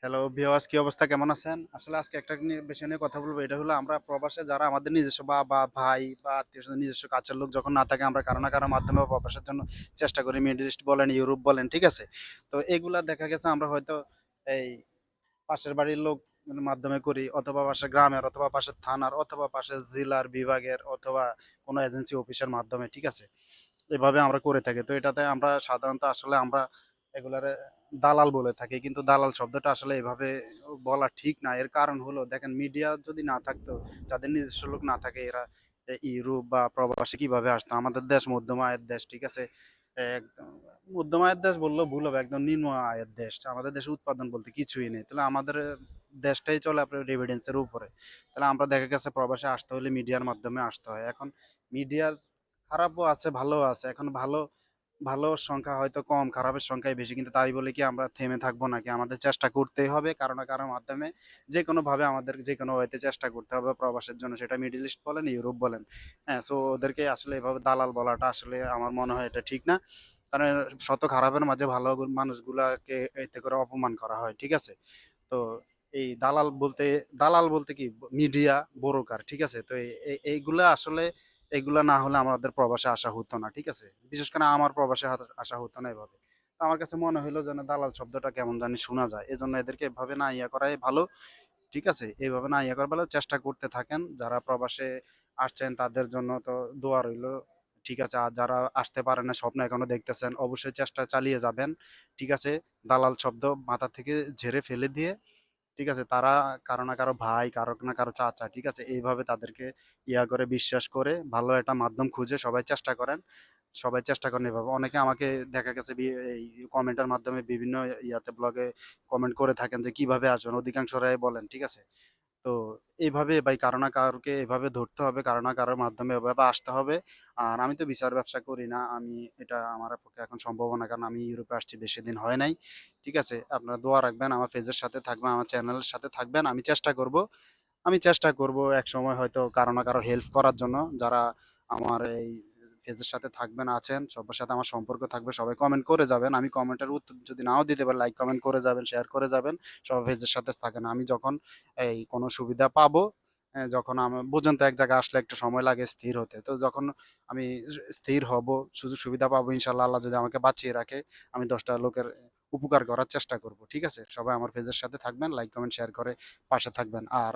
Hello viewers, কি অবস্থা, কেমন আছেন? আসলে আজকে একটা বিষয় নিয়ে কথা বলবো। এটা হলো আমরা প্রবাসে যারা আমাদের নিজস্ব বা ভাই বা আত্মীয়স্বজন নিজস্ব কাছের লোক যখন না থাকে, আমরা কারো না কারো মাধ্যমে প্রবাসের জন্য চেষ্টা করি। মিডল ইস্ট বলেন, ইউরোপ বলেন, ঠিক আছে? তো এগুলা দেখা গেছে আমরা হয়তো এই পাশের বাড়ির লোক মাধ্যমে করি, অথবা পাশের গ্রামের, অথবা পাশের থানার, অথবা পাশের জেলার বিভাগের, অথবা কোনো এজেন্সি অফিসের মাধ্যমে, ঠিক আছে? এভাবে আমরা করে থাকি। তো এটাতে আমরা সাধারণত আসলে আমরা এগুলারে দালাল বলে থাকি। কিন্তু দালাল শব্দটা আসলে এভাবে বলা ঠিক না। এর কারণ হলো দেখেন, মিডিয়া যদি না থাকতো, যাদের নিজস্ব লোক না থাকে, এরা ইউরোপ বা প্রবাসে কিভাবে আসতো? আমাদের দেশ মধ্যম আয়ের দেশ, ঠিক আছে? একদম মধ্যম আয়ের দেশ বললেও ভুল হবে, একদম নিম্ন আয়ের দেশ। আমাদের দেশে উৎপাদন বলতে কিছুই নেই। তাহলে আমাদের দেশটাই চলে আপনার রেভিডেন্সের উপরে। তাহলে আমরা দেখা গেছে প্রবাসে আসতে হলে মিডিয়ার মাধ্যমে আসতে হয়। এখন মিডিয়ার খারাপও আছে, ভালোও আছে। এখন ভালোর সংখ্যা হয়তো কম, খারাপের সংখ্যাই বেশি। কিন্তু তাই বলে কি আমরা থেমে থাকবো নাকি? আমাদের চেষ্টা করতেই হবে কারো না কারো মাধ্যমে। যেকোনোভাবে আমাদের যেকোনো ওয়েতে চেষ্টা করতে হবে প্রবাসের জন্য। সেটা মিডল ইস্ট বলেন, ইউরোপ বলেন। হ্যাঁ? সো ওদেরকে আসলে এভাবে দালাল বলাটা আসলে আমার মনে হয় এটা ঠিক না। কারণ শত খারাপের মাঝে ভালো মানুষগুলাকে এতে করে অপমান করা হয়। ঠিক আছে? তো এই দালাল বলতে কি মিডিয়া, ব্রোকার, ঠিক আছে? তো এইগুলা আসলে এগুলা না হলে আমাদের প্রবাসে আসা হতো না, ঠিক আছে? বিশেষ করে আমার প্রবাসে আসা হতো না এভাবে। তো আমার কাছে মনে হইলো যেন দালাল শব্দটা কেমন জানি শোনা যায়, এজন্য এদেরকে এভাবে না ইয়া করাই ভালো, ঠিক আছে? এইভাবে না ইয়া করা ভালো, চেষ্টা করতে থাকেন। যারা প্রবাসে আসছেন তাদের জন্য তো দোয়া রইলো, ঠিক আছে? আর যারা আসতে পারেন না, স্বপ্ন এখনো দেখতেছেন, অবশ্যই চেষ্টা চালিয়ে যাবেন, ঠিক আছে? দালাল শব্দ মাথা থেকে ঝেড়ে ফেলে দিয়ে, ঠিক আছে? তারা কারো না কারো ভাই, কারো না কারো চাচা, ঠিক আছে? এইভাবে তাদেরকে ইয়া করে বিশ্বাস করে ভালো একটা মাধ্যম খুঁজে সবাই চেষ্টা করেন। সবাই চেষ্টা করেন এভাবে। অনেকে আমাকে দেখা গেছে এই কমেন্টের মাধ্যমে বিভিন্ন ইয়াতে ব্লগে কমেন্ট করে থাকেন যে কিভাবে আসবেন? অধিকাংশরাই বলেন, ঠিক আছে? তো এইভাবে ভাই কারো না কারোকে এভাবে ধরতে হবে, কারো না কারোর মাধ্যমে এভাবে আসতে হবে। আর আমি তো বিচার ব্যবসা করি না। এটা আমার পক্ষে এখন সম্ভব না, কারণ আমি ইউরোপে আসছি বেশি দিন হয় নাই। ঠিক আছে? আপনারা দোয়া রাখবেন, আমার পেজের সাথে থাকবেন, আমার চ্যানেলের সাথে থাকবেন। আমি চেষ্টা করব একসময় হয়তো কারো না কারো হেল্প করার জন্য। যারা আমার এই পেজের সাথে থাকবেন, আছেন, সবার সাথে আমার সম্পর্ক থাকবে। সবাই কমেন্ট করে যাবেন। আমি কমেন্টের উত্তর যদি নাও দিতে পারি, লাইক কমেন্ট করে যাবেন, শেয়ার করে যাবেন। সবাই পেজের সাথে থাকেন। আমি যখন এই কোনো সুবিধা পাবো, যখন বুঝেন তো এক জায়গায় আসলে একটু সময় লাগে স্থির হতে। তো যখন আমি স্থির হব, সুযোগ সুবিধা পাবো, ইনশাআল্লাহ আল্লাহ যদি আমাকে বাঁচিয়ে রাখে, আমি ১০ টা লোকের উপকার করার চেষ্টা করব। ঠিক আছে? সবাই আমার পেজের সাথে থাকবেন, লাইক কমেন্ট শেয়ার করে পাশে থাকবেন। আর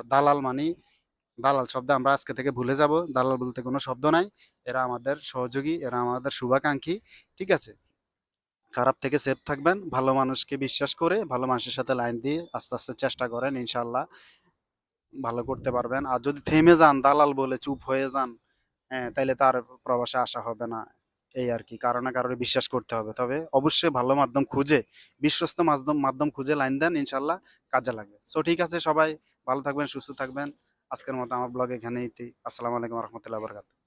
দালাল শব্দ আমরা আজকে থেকে ভুলে যাব। দালাল বলতে কোনো শব্দ নাই। এরা আমাদের সহযোগী, এরা আমাদের শুভাকাঙ্ক্ষী। ঠিক আছে? খারাপ থেকে সেফ থাকবেন। ভালো মানুষকে বিশ্বাস করে, ভালো মানুষের সাথে লাইন দিয়ে আস্তে, আস্তে চেষ্টা করেন। ইনশাআল্লাহ ভালো করতে পারবেন। আর যদি থেমে যান, দালাল বলে চুপ হয়ে যান, হ্যাঁ, তাইলে তো আর প্রবাসে আসা হবে না। এই আরকি। কারো না কারো বিশ্বাস করতে হবে। তবে অবশ্যই ভালো মাধ্যম খুঁজে, বিশ্বস্ত মাধ্যম মাধ্যম খুঁজে লাইন দেন, ইনশাআল্লাহ কাজে লাগবে। সো ঠিক আছে, সবাই ভালো থাকবেন, সুস্থ থাকবেন। আজকের মতো আমার ব্লগ এখানেই আসসালামু আলাইকুম ওয়া রাহমাতুল্লাহি ওয়া বারাকাতুহু।